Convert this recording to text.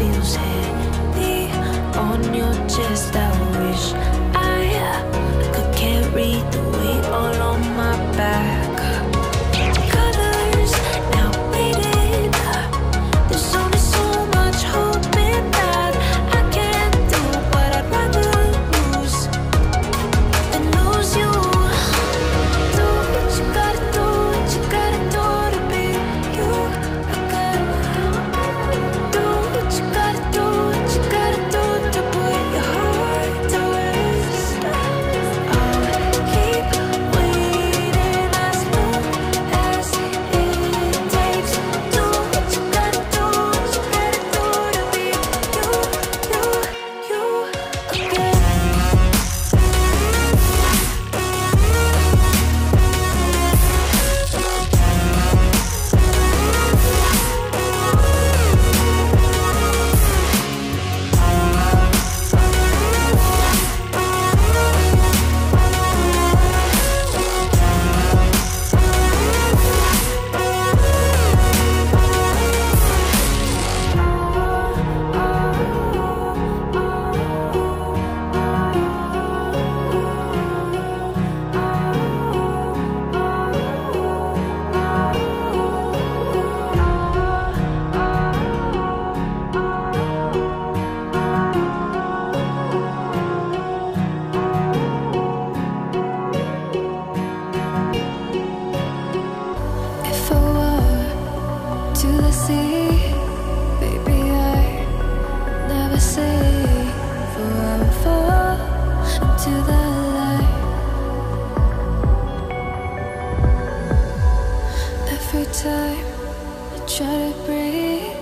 feels heavy on your chest. I wish I could carry the weight all on my back. Colors now faded. There's only so much hope in that. I can't do what I'd rather lose than lose you. Do what you gotta do, what you gotta do to be you again. Do what you gotta do, what you gotta do to put your heart to rest. I'll keep waiting as long as it takes. Do what you gotta do, what you gotta do to be you again. If I were to the sea, baby, I never say, for I would fall into the light. Every time I try to breathe,